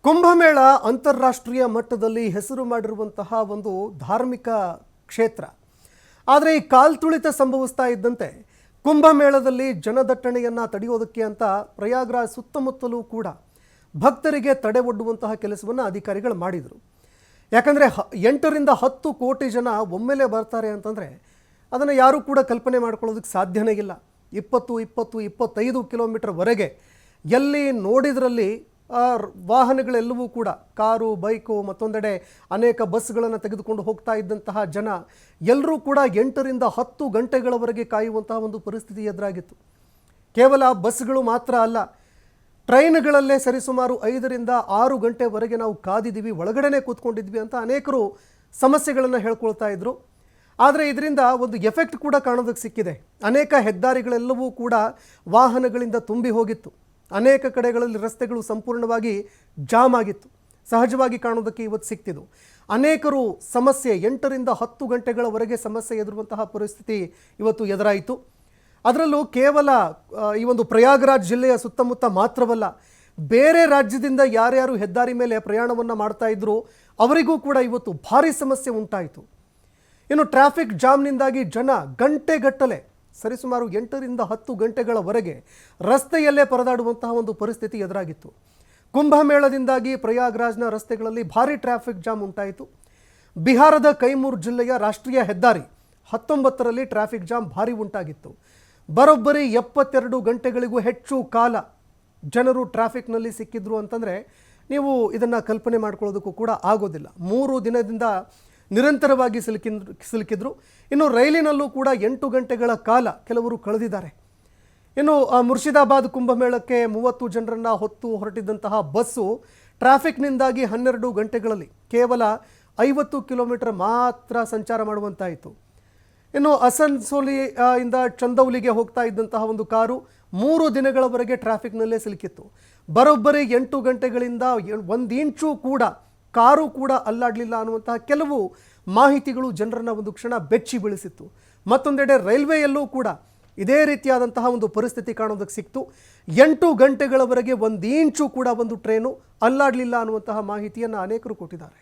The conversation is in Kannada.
ಕುಂಭಮೇಳ ಅಂತಾರಾಷ್ಟ್ರೀಯ ಮಟ್ಟದಲ್ಲಿ ಹೆಸರು ಮಾಡಿರುವಂತಹ ಒಂದು ಧಾರ್ಮಿಕ ಕ್ಷೇತ್ರ. ಆದರೆ ಈ ಕಾಲ್ತುಳಿತ ಸಂಭವಿಸ್ತಾ ಇದ್ದಂತೆ ಕುಂಭಮೇಳದಲ್ಲಿ ಜನದಟ್ಟಣೆಯನ್ನು ತಡೆಯೋದಕ್ಕೆ ಅಂತ ಪ್ರಯಾಗ್ರಾಜ್ ಸುತ್ತಮುತ್ತಲೂ ಕೂಡ ಭಕ್ತರಿಗೆ ತಡೆ ಒಡ್ಡುವಂತಹ ಕೆಲಸವನ್ನು ಅಧಿಕಾರಿಗಳು ಮಾಡಿದರು. ಯಾಕಂದರೆ 8 ರಿಂದ 10 ಕೋಟಿ ಜನ ಒಮ್ಮೆಲೆ ಬರ್ತಾರೆ ಅಂತಂದರೆ ಅದನ್ನು ಯಾರೂ ಕೂಡ ಕಲ್ಪನೆ ಮಾಡ್ಕೊಳ್ಳೋದಕ್ಕೆ ಸಾಧ್ಯನೇ ಇಲ್ಲ. 20-25 ಕಿಲೋಮೀಟರ್ವರೆಗೆ ಎಲ್ಲಿ ನೋಡಿದ್ರಲ್ಲಿ ವಾಹನಗಳೆಲ್ಲವೂ ಕೂಡ ಕಾರು, ಬೈಕು, ಮತ್ತೊಂದೆಡೆ ಅನೇಕ ಬಸ್ಗಳನ್ನು ತೆಗೆದುಕೊಂಡು ಹೋಗ್ತಾ ಇದ್ದಂತಹ ಜನ ಎಲ್ಲರೂ ಕೂಡ 8 ರಿಂದ 10 ಗಂಟೆಗಳವರೆಗೆ ಕಾಯುವಂತಹ ಒಂದು ಪರಿಸ್ಥಿತಿ ಎದುರಾಗಿತ್ತು. ಕೇವಲ ಬಸ್ಗಳು ಮಾತ್ರ ಅಲ್ಲ, ಟ್ರೈನ್ಗಳಲ್ಲೇ ಸರಿಸುಮಾರು 5 ರಿಂದ 6 ಗಂಟೆವರೆಗೆ ನಾವು ಕಾದಿದ್ದೀವಿ, ಒಳಗಡೆನೇ ಕೂತ್ಕೊಂಡಿದ್ವಿ ಅಂತ ಅನೇಕರು ಸಮಸ್ಯೆಗಳನ್ನು ಹೇಳ್ಕೊಳ್ತಾ ಇದ್ರು. ಆದರೆ ಇದರಿಂದ ಒಂದು ಎಫೆಕ್ಟ್ ಕೂಡ ಕಾಣೋದಕ್ಕೆ ಸಿಕ್ಕಿದೆ. ಅನೇಕ ಹೆದ್ದಾರಿಗಳೆಲ್ಲವೂ ಕೂಡ ವಾಹನಗಳಿಂದ ತುಂಬಿ ಹೋಗಿತ್ತು. ಅನೇಕ ಕಡೆಗಳಲ್ಲಿ ರಸ್ತೆಗಳು ಸಂಪೂರ್ಣವಾಗಿ ಜಾಮ್ ಆಗಿತ್ತು. ಸಹಜವಾಗಿ ಕಾಣೋದಕ್ಕೆ ಇವತ್ತು ಸಿಕ್ತಿದ್ದು ಅನೇಕರು ಸಮಸ್ಯೆ 8 ರಿಂದ 10 ಗಂಟೆಗಳವರೆಗೆ ಸಮಸ್ಯೆ ಎದುರುವಂತಹ ಪರಿಸ್ಥಿತಿ ಇವತ್ತು ಎದುರಾಯಿತು. ಅದರಲ್ಲೂ ಕೇವಲ ಈ ಒಂದು ಪ್ರಯಾಗ್ರಾಜ್ ಜಿಲ್ಲೆಯ ಸುತ್ತಮುತ್ತ ಮಾತ್ರವಲ್ಲ, ಬೇರೆ ರಾಜ್ಯದಿಂದ ಯಾರ್ಯಾರು ಹೆದ್ದಾರಿ ಮೇಲೆ ಪ್ರಯಾಣವನ್ನು ಮಾಡ್ತಾ ಇದ್ರು ಅವರಿಗೂ ಕೂಡ ಇವತ್ತು ಭಾರಿ ಸಮಸ್ಯೆ ಉಂಟಾಯಿತು. ಇನ್ನು ಟ್ರಾಫಿಕ್ ಜಾಮ್ನಿಂದಾಗಿ ಜನ ಗಂಟೆಗಟ್ಟಲೆ ಸರಿಸುಮಾರು 8 ರಿಂದ 10 ಗಂಟೆಗಳವರೆಗೆ ರಸ್ತೆಯಲ್ಲೇ ಪರದಾಡುವಂತಹ ಒಂದು ಪರಿಸ್ಥಿತಿ ಎದುರಾಗಿತ್ತು. ಕುಂಭಮೇಳದಿಂದಾಗಿ ಪ್ರಯಾಗ್ರಾಜ್ನ ರಸ್ತೆಗಳಲ್ಲಿ ಭಾರಿ ಟ್ರಾಫಿಕ್ ಜಾಮ್ ಉಂಟಾಯಿತು. ಬಿಹಾರದ ಕೈಮೂರ್ ಜಿಲ್ಲೆಯ ರಾಷ್ಟ್ರೀಯ ಹೆದ್ದಾರಿ 19ರಲ್ಲಿ ಟ್ರಾಫಿಕ್ ಜಾಮ್ ಭಾರಿ ಉಂಟಾಗಿತ್ತು. ಬರೋಬ್ಬರಿ 72 ಗಂಟೆಗಳಿಗೂ ಹೆಚ್ಚು ಕಾಲ ಜನರು ಟ್ರಾಫಿಕ್ನಲ್ಲಿ ಸಿಕ್ಕಿದ್ರು ಅಂತಂದರೆ ನೀವು ಇದನ್ನು ಕಲ್ಪನೆ ಮಾಡ್ಕೊಳ್ಳೋದಕ್ಕೂ ಕೂಡ ಆಗೋದಿಲ್ಲ. 3 ದಿನದಿಂದ ನಿರಂತರವಾಗಿ ಸಿಲುಕಿದ್ರು. ಇನ್ನು ರೈಲಿನಲ್ಲೂ ಕೂಡ 8 ಗಂಟೆಗಳ ಕಾಲ ಕೆಲವರು ಕಳೆದಿದ್ದಾರೆ. ಇನ್ನು ಮುರ್ಷಿದಾಬಾದ್ ಕುಂಭಮೇಳಕ್ಕೆ 30 ಜನರನ್ನು ಹೊತ್ತು ಹೊರಟಿದ್ದಂತಹ ಬಸ್ಸು ಟ್ರಾಫಿಕ್ನಿಂದಾಗಿ 12 ಗಂಟೆಗಳಲ್ಲಿ ಕೇವಲ 50 ಕಿಲೋಮೀಟರ್ ಮಾತ್ರ ಸಂಚಾರ ಮಾಡುವಂತಾಯಿತು. ಇನ್ನು ಅಸನ್ಸೋಲಿ ಇಂದ ಚಂದೌಲಿಗೆ ಹೋಗ್ತಾ ಇದ್ದಂತಹ ಒಂದು ಕಾರು 3 ದಿನಗಳವರೆಗೆ ಟ್ರಾಫಿಕ್ನಲ್ಲೇ ಸಿಲುಕಿತ್ತು. ಬರೋಬ್ಬರಿ 8 ಗಂಟೆಗಳಿಂದ 1 ಇಂಚು ಕೂಡ ಕಾರು ಕೂಡ ಅಲ್ಲಾಡಲಿಲ್ಲ ಅನ್ನುವಂತಹ ಕೆಲವು ಮಾಹಿತಿಗಳು ಜನರನ್ನು ಒಂದು ಕ್ಷಣ ಬೆಚ್ಚಿ ಬೀಳಿಸಿತ್ತು. ಮತ್ತೊಂದೆಡೆ ರೈಲ್ವೆಯಲ್ಲೂ ಕೂಡ ಇದೇ ರೀತಿಯಾದಂತಹ ಒಂದು ಪರಿಸ್ಥಿತಿ ಕಾಣೋದಕ್ಕೆ ಸಿಕ್ತು. 8 ಗಂಟೆಗಳವರೆಗೆ 1 ಇಂಚು ಕೂಡ ಒಂದು ಟ್ರೈನು ಅಲ್ಲಾಡಲಿಲ್ಲ ಅನ್ನುವಂತಹ ಮಾಹಿತಿಯನ್ನು ಅನೇಕರು ಕೊಟ್ಟಿದ್ದಾರೆ.